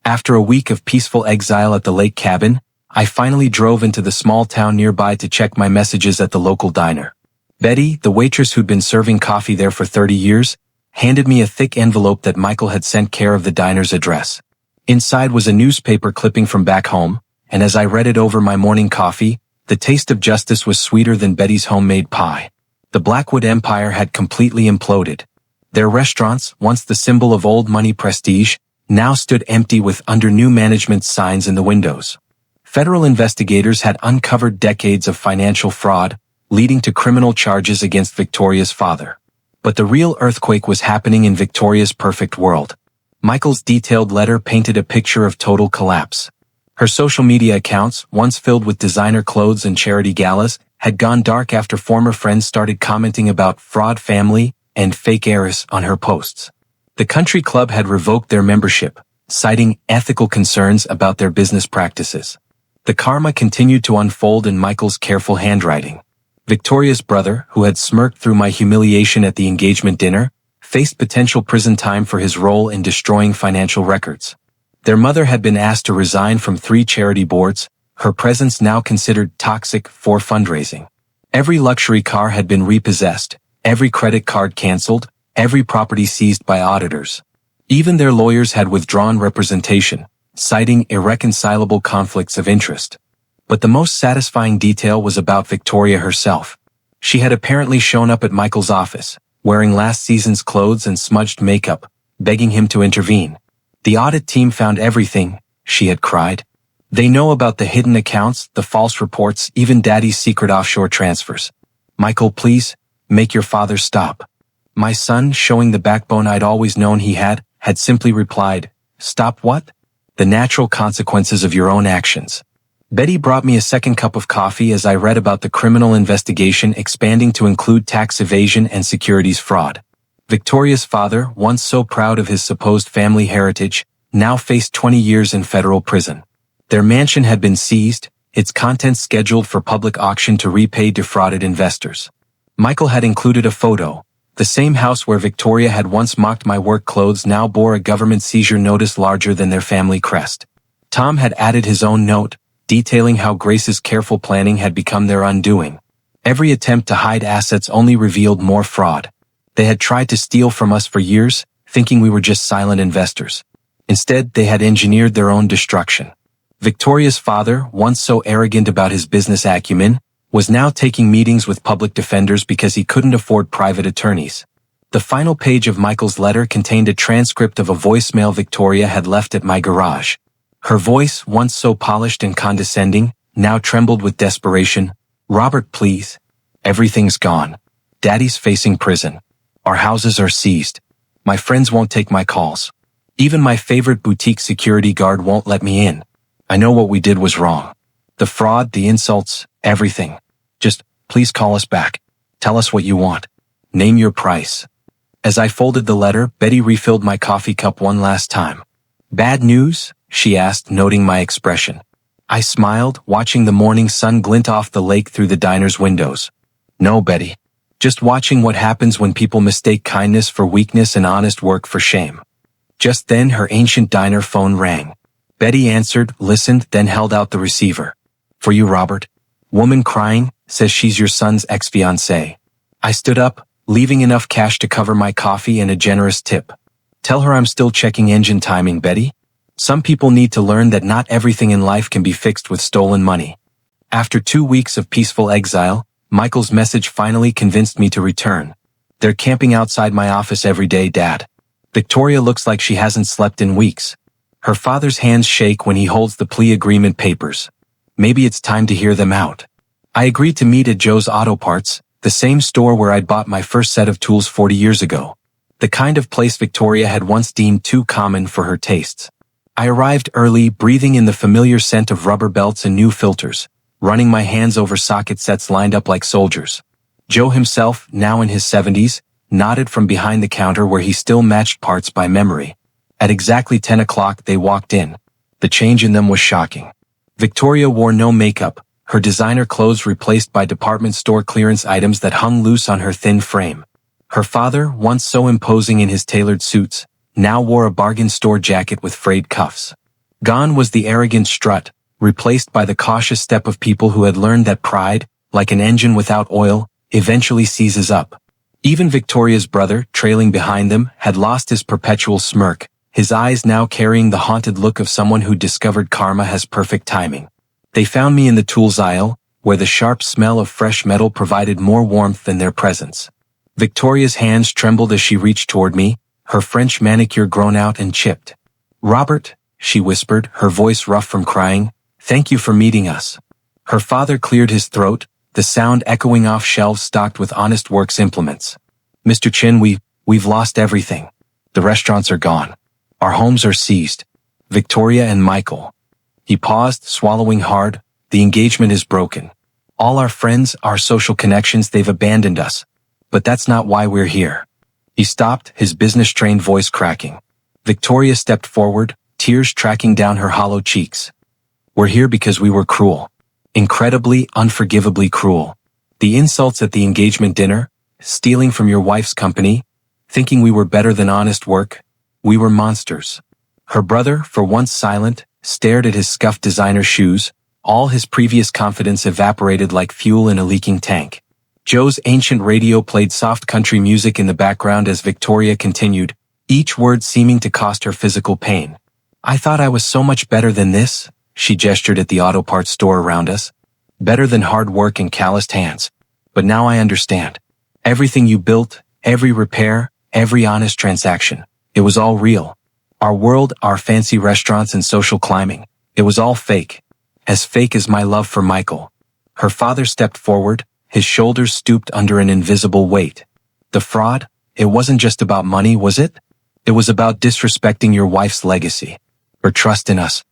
After a week of peaceful exile at the lake cabin, I finally drove into the small town nearby to check my messages at the local diner. Betty, the waitress who'd been serving coffee there for 30 years, handed me a thick envelope that Michael had sent care of the diner's address. Inside was a newspaper clipping from back home, and as I read it over my morning coffee, the taste of justice was sweeter than Betty's homemade pie. The Blackwood Empire had completely imploded. Their restaurants, once the symbol of old money prestige, now stood empty with under new management signs in the windows. Federal investigators had uncovered decades of financial fraud, leading to criminal charges against Victoria's father. But the real earthquake was happening in Victoria's perfect world. Michael's detailed letter painted a picture of total collapse. Her social media accounts, once filled with designer clothes and charity galas, had gone dark after former friends started commenting about fraud family and fake heiress on her posts. The country club had revoked their membership, citing ethical concerns about their business practices. The karma continued to unfold in Michael's careful handwriting. Victoria's brother, who had smirked through my humiliation at the engagement dinner, faced potential prison time for his role in destroying financial records. Their mother had been asked to resign from 3 charity boards, her presence now considered toxic for fundraising. Every luxury car had been repossessed, every credit card canceled, every property seized by auditors. Even their lawyers had withdrawn representation, citing irreconcilable conflicts of interest. But the most satisfying detail was about Victoria herself. She had apparently shown up at Michael's office, wearing last season's clothes and smudged makeup, begging him to intervene. The audit team found everything, she had cried. They know about the hidden accounts, the false reports, even Daddy's secret offshore transfers. Michael, please, make your father stop. My son, showing the backbone I'd always known he had simply replied, stop what? The natural consequences of your own actions. Betty brought me a second cup of coffee as I read about the criminal investigation expanding to include tax evasion and securities fraud. Victoria's father, once so proud of his supposed family heritage, now faced 20 years in federal prison. Their mansion had been seized, its contents scheduled for public auction to repay defrauded investors. Michael had included a photo. The same house where Victoria had once mocked my work clothes now bore a government seizure notice larger than their family crest. Tom had added his own note, detailing how Grace's careful planning had become their undoing. Every attempt to hide assets only revealed more fraud. They had tried to steal from us for years, thinking we were just silent investors. Instead, they had engineered their own destruction. Victoria's father, once so arrogant about his business acumen, was now taking meetings with public defenders because he couldn't afford private attorneys. The final page of Michael's letter contained a transcript of a voicemail Victoria had left at my garage. Her voice, once so polished and condescending, now trembled with desperation. "Robert, please. Everything's gone. Daddy's facing prison. Our houses are seized. My friends won't take my calls. Even my favorite boutique security guard won't let me in. I know what we did was wrong. The fraud, the insults, everything. Just, please call us back. Tell us what you want. Name your price." As I folded the letter, Betty refilled my coffee cup one last time. "Bad news?" she asked, noting my expression. I smiled, watching the morning sun glint off the lake through the diner's windows. "No, Betty. Just watching what happens when people mistake kindness for weakness and honest work for shame." Just then her ancient diner phone rang. Betty answered, listened, then held out the receiver. "For you, Robert. Woman crying, says she's your son's ex-fiancée." I stood up, leaving enough cash to cover my coffee and a generous tip. "Tell her I'm still checking engine timing, Betty. Some people need to learn that not everything in life can be fixed with stolen money." After 2 weeks of peaceful exile, Michael's message finally convinced me to return. "They're camping outside my office every day, Dad. Victoria looks like she hasn't slept in weeks." Her father's hands shake when he holds the plea agreement papers. Maybe it's time to hear them out. I agreed to meet at Joe's Auto Parts, the same store where I'd bought my first set of tools 40 years ago. The kind of place Victoria had once deemed too common for her tastes. I arrived early, breathing in the familiar scent of rubber belts and new filters, running my hands over socket sets lined up like soldiers. Joe himself, now in his 70s, nodded from behind the counter where he still matched parts by memory. At exactly 10 o'clock they walked in. The change in them was shocking. Victoria wore no makeup, her designer clothes replaced by department store clearance items that hung loose on her thin frame. Her father, once so imposing in his tailored suits, now wore a bargain store jacket with frayed cuffs. Gone was the arrogant strut, replaced by the cautious step of people who had learned that pride, like an engine without oil, eventually seizes up. Even Victoria's brother, trailing behind them, had lost his perpetual smirk, his eyes now carrying the haunted look of someone who discovered karma has perfect timing. They found me in the tools aisle, where the sharp smell of fresh metal provided more warmth than their presence. Victoria's hands trembled as she reached toward me, her French manicure grown out and chipped. "Robert," she whispered, her voice rough from crying, "thank you for meeting us." Her father cleared his throat, the sound echoing off shelves stocked with honest works implements. "Mr. Chin, we've lost everything. The restaurants are gone. Our homes are seized. Victoria and Michael." He paused, swallowing hard. "The engagement is broken. All our friends, our social connections, they've abandoned us. But that's not why we're here." He stopped, his business-trained voice cracking. Victoria stepped forward, tears tracking down her hollow cheeks. "We're here because we were cruel. Incredibly, unforgivably cruel. The insults at the engagement dinner, stealing from your wife's company, thinking we were better than honest work. We were monsters." Her brother, for once silent, stared at his scuffed designer shoes. All his previous confidence evaporated like fuel in a leaking tank. Joe's ancient radio played soft country music in the background as Victoria continued, each word seeming to cost her physical pain. "I thought I was so much better than this," she gestured at the auto parts store around us. "Better than hard work and calloused hands. But now I understand. Everything you built, every repair, every honest transaction, it was all real. Our world, our fancy restaurants and social climbing, it was all fake. As fake as my love for Michael." Her father stepped forward, his shoulders stooped under an invisible weight. "The fraud, it wasn't just about money, was it? It was about disrespecting your wife's legacy. Her trust in us.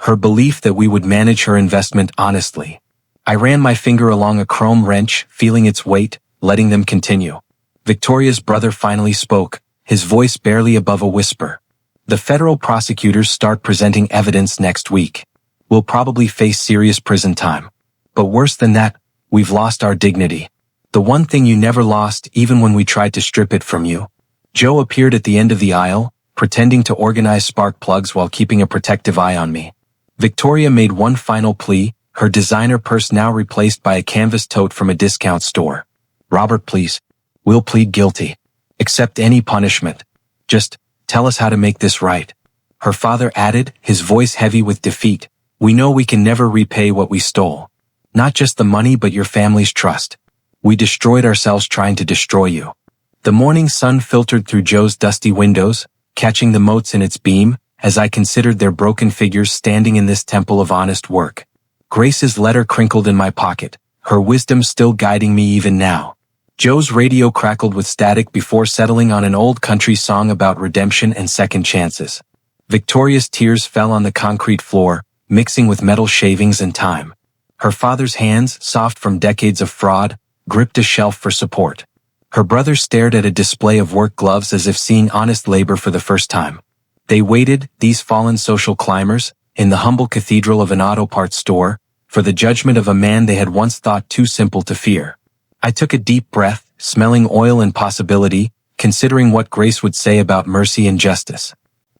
Her belief that we would manage her investment honestly." I ran my finger along a chrome wrench, feeling its weight, letting them continue. Victoria's brother finally spoke, his voice barely above a whisper. The federal prosecutors start presenting evidence next week. We'll probably face serious prison time. But worse than that, we've lost our dignity. The one thing you never lost even when we tried to strip it from you. Joe appeared at the end of the aisle, pretending to organize spark plugs while keeping a protective eye on me. Victoria made one final plea, her designer purse now replaced by a canvas tote from a discount store. Robert, please. We'll plead guilty. Accept any punishment. Just tell us how to make this right. Her father added, his voice heavy with defeat. We know we can never repay what we stole. Not just the money but your family's trust. We destroyed ourselves trying to destroy you. The morning sun filtered through Joe's dusty windows, catching the motes in its beam, as I considered their broken figures standing in this temple of honest work. Grace's letter crinkled in my pocket, her wisdom still guiding me even now. Joe's radio crackled with static before settling on an old country song about redemption and second chances. Victoria's tears fell on the concrete floor, mixing with metal shavings and time. Her father's hands, soft from decades of fraud, gripped a shelf for support. Her brother stared at a display of work gloves as if seeing honest labor for the first time. They waited, these fallen social climbers, in the humble cathedral of an auto parts store, for the judgment of a man they had once thought too simple to fear. I took a deep breath, smelling oil and possibility, considering what Grace would say about mercy and justice.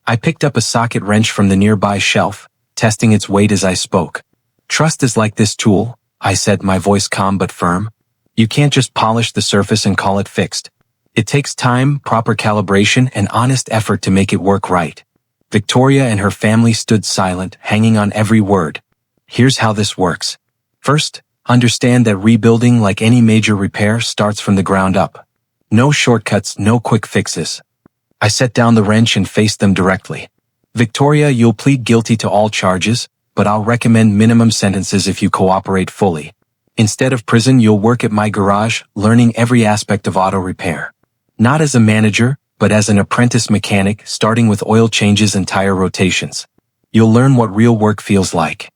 I picked up a socket wrench from the nearby shelf, testing its weight as I spoke. Trust is like this tool, I said, my voice calm but firm. You can't just polish the surface and call it fixed. It takes time, proper calibration, and honest effort to make it work right. Victoria and her family stood silent, hanging on every word. Here's how this works. First, understand that rebuilding, like any major repair, starts from the ground up. No shortcuts, no quick fixes. I set down the wrench and faced them directly. Victoria, you'll plead guilty to all charges, but I'll recommend minimum sentences if you cooperate fully. Instead of prison, you'll work at my garage, learning every aspect of auto repair. Not as a manager, but as an apprentice mechanic, starting with oil changes and tire rotations. You'll learn what real work feels like.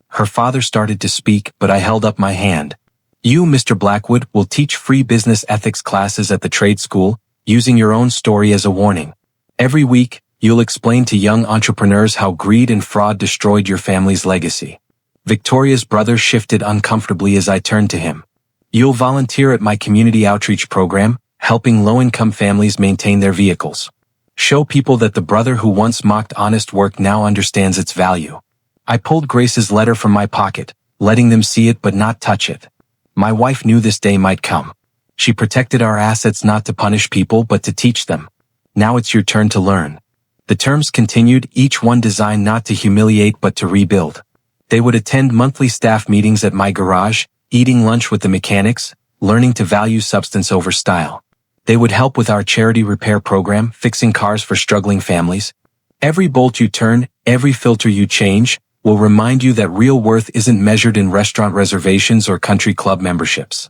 Her father started to speak, but I held up my hand. You, Mr. Blackwood, will teach free business ethics classes at the trade school, using your own story as a warning. Every week, you'll explain to young entrepreneurs how greed and fraud destroyed your family's legacy. Victoria's brother shifted uncomfortably as I turned to him. You'll volunteer at my community outreach program, helping low-income families maintain their vehicles. Show people that the brother who once mocked honest work now understands its value. I pulled Grace's letter from my pocket, letting them see it but not touch it. My wife knew this day might come. She protected our assets not to punish people but to teach them. Now it's your turn to learn. The terms continued, each one designed not to humiliate but to rebuild. They would attend monthly staff meetings at my garage, eating lunch with the mechanics, learning to value substance over style. They would help with our charity repair program, fixing cars for struggling families. Every bolt you turn, every filter you change, will remind you that real worth isn't measured in restaurant reservations or country club memberships.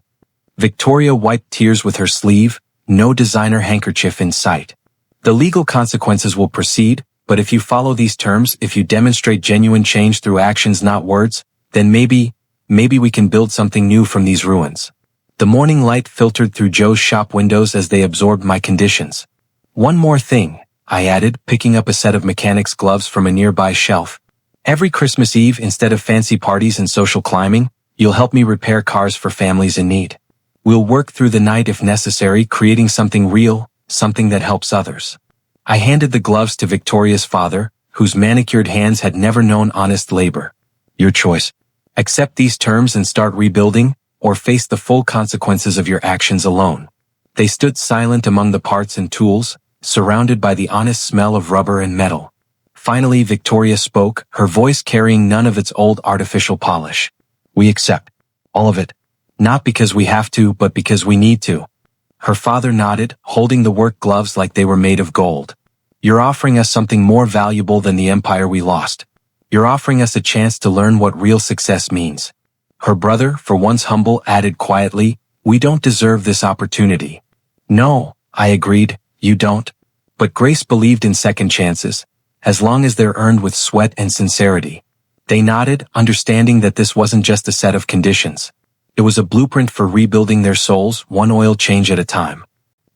Victoria wiped tears with her sleeve, no designer handkerchief in sight. The legal consequences will proceed, but if you follow these terms, if you demonstrate genuine change through actions not words, then maybe we can build something new from these ruins. The morning light filtered through Joe's shop windows as they absorbed my conditions. One more thing, I added, picking up a set of mechanics gloves from a nearby shelf. Every Christmas Eve, instead of fancy parties and social climbing, you'll help me repair cars for families in need. We'll work through the night if necessary, creating something real, something that helps others. I handed the gloves to Victoria's father, whose manicured hands had never known honest labor. Your choice. Accept these terms and start rebuilding, or face the full consequences of your actions alone. They stood silent among the parts and tools, surrounded by the honest smell of rubber and metal. Finally, Victoria spoke, her voice carrying none of its old artificial polish. We accept. All of it. Not because we have to, but because we need to. Her father nodded, holding the work gloves like they were made of gold. You're offering us something more valuable than the empire we lost. You're offering us a chance to learn what real success means. Her brother, for once humble, added quietly, we don't deserve this opportunity. No, I agreed, you don't. But Grace believed in second chances, as long as they're earned with sweat and sincerity. They nodded, understanding that this wasn't just a set of conditions. It was a blueprint for rebuilding their souls, one oil change at a time.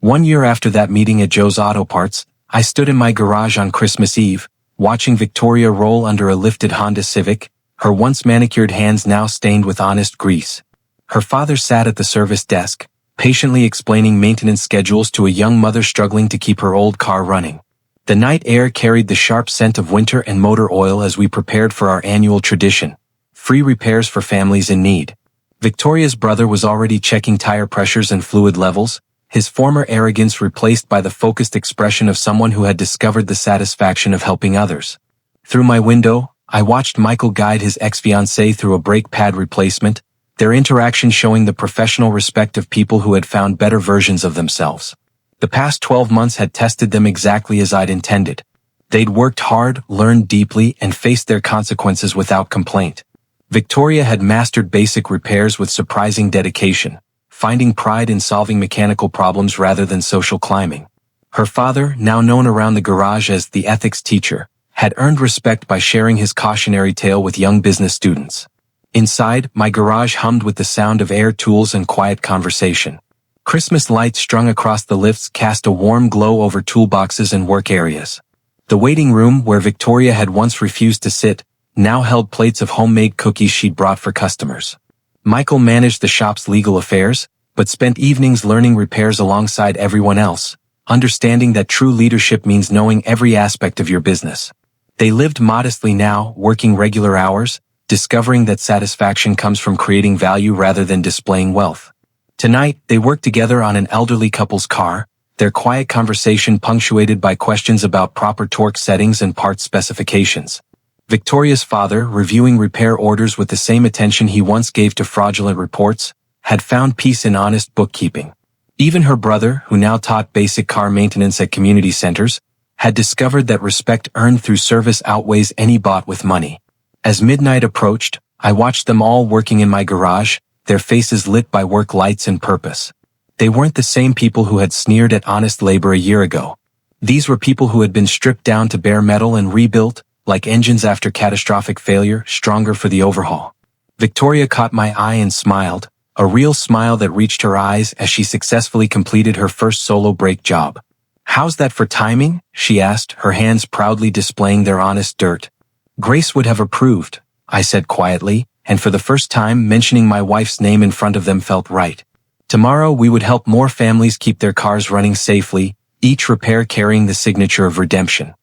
1 year after that meeting at Joe's Auto Parts, I stood in my garage on Christmas Eve, watching Victoria roll under a lifted Honda Civic, her once manicured hands now stained with honest grease. Her father sat at the service desk, patiently explaining maintenance schedules to a young mother struggling to keep her old car running. The night air carried the sharp scent of winter and motor oil as we prepared for our annual tradition: free repairs for families in need. Victoria's brother was already checking tire pressures and fluid levels, his former arrogance replaced by the focused expression of someone who had discovered the satisfaction of helping others. Through my window, I watched Michael guide his ex-fiancée through a brake pad replacement, their interaction showing the professional respect of people who had found better versions of themselves. The past 12 months had tested them exactly as I'd intended. They'd worked hard, learned deeply, and faced their consequences without complaint. Victoria had mastered basic repairs with surprising dedication, finding pride in solving mechanical problems rather than social climbing. Her father, now known around the garage as the ethics teacher, had earned respect by sharing his cautionary tale with young business students. Inside, my garage hummed with the sound of air tools and quiet conversation. Christmas lights strung across the lifts cast a warm glow over toolboxes and work areas. The waiting room, where Victoria had once refused to sit, now held plates of homemade cookies she'd brought for customers. Michael managed the shop's legal affairs, but spent evenings learning repairs alongside everyone else, understanding that true leadership means knowing every aspect of your business. They lived modestly now, working regular hours, discovering that satisfaction comes from creating value rather than displaying wealth. Tonight, they worked together on an elderly couple's car, their quiet conversation punctuated by questions about proper torque settings and part specifications. Victoria's father, reviewing repair orders with the same attention he once gave to fraudulent reports, had found peace in honest bookkeeping. Even her brother, who now taught basic car maintenance at community centers, had discovered that respect earned through service outweighs any bought with money. As midnight approached, I watched them all working in my garage, their faces lit by work lights and purpose. They weren't the same people who had sneered at honest labor a year ago. These were people who had been stripped down to bare metal and rebuilt, like engines after catastrophic failure, stronger for the overhaul. Victoria caught my eye and smiled, a real smile that reached her eyes as she successfully completed her first solo brake job. "How's that for timing?" she asked, her hands proudly displaying their honest dirt. "Grace would have approved," I said quietly, and for the first time mentioning my wife's name in front of them felt right. Tomorrow we would help more families keep their cars running safely, each repair carrying the signature of redemption.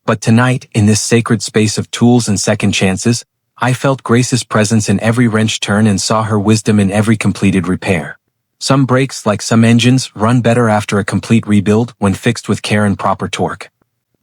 But tonight, in this sacred space of tools and second chances, I felt Grace's presence in every wrench turn and saw her wisdom in every completed repair. Some brakes, like some engines, run better after a complete rebuild when fixed with care and proper torque.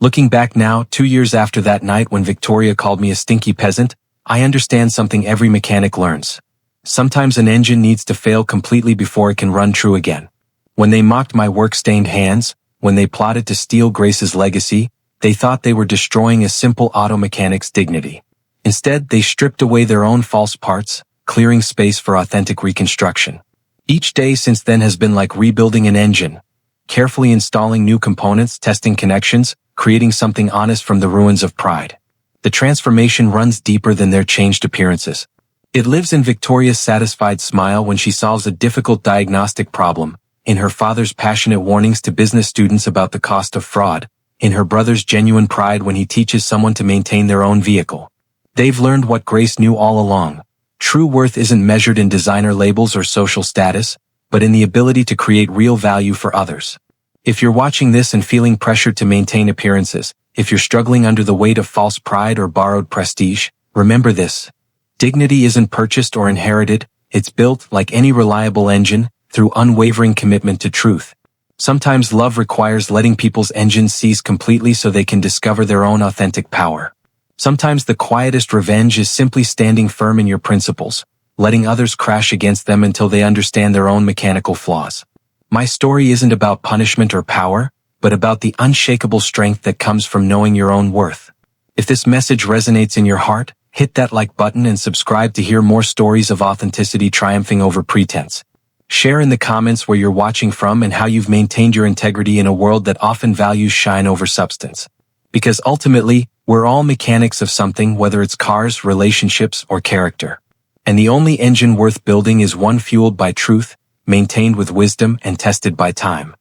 Looking back now, 2 years after that night when Victoria called me a stinky peasant, I understand something every mechanic learns. Sometimes an engine needs to fail completely before it can run true again. When they mocked my work-stained hands, when they plotted to steal Grace's legacy, they thought they were destroying a simple auto mechanic's dignity. Instead, they stripped away their own false parts, clearing space for authentic reconstruction. Each day since then has been like rebuilding an engine, carefully installing new components, testing connections, creating something honest from the ruins of pride. The transformation runs deeper than their changed appearances. It lives in Victoria's satisfied smile when she solves a difficult diagnostic problem, in her father's passionate warnings to business students about the cost of fraud, in her brother's genuine pride when he teaches someone to maintain their own vehicle. They've learned what Grace knew all along. True worth isn't measured in designer labels or social status, but in the ability to create real value for others. If you're watching this and feeling pressured to maintain appearances, if you're struggling under the weight of false pride or borrowed prestige, remember this. Dignity isn't purchased or inherited, it's built, like any reliable engine, through unwavering commitment to truth. Sometimes love requires letting people's engines seize completely so they can discover their own authentic power. Sometimes the quietest revenge is simply standing firm in your principles, letting others crash against them until they understand their own mechanical flaws. My story isn't about punishment or power, but about the unshakable strength that comes from knowing your own worth. If this message resonates in your heart, hit that like button and subscribe to hear more stories of authenticity triumphing over pretense. Share in the comments where you're watching from and how you've maintained your integrity in a world that often values shine over substance. Because ultimately, we're all mechanics of something, whether it's cars, relationships, or character. And the only engine worth building is one fueled by truth, maintained with wisdom, and tested by time.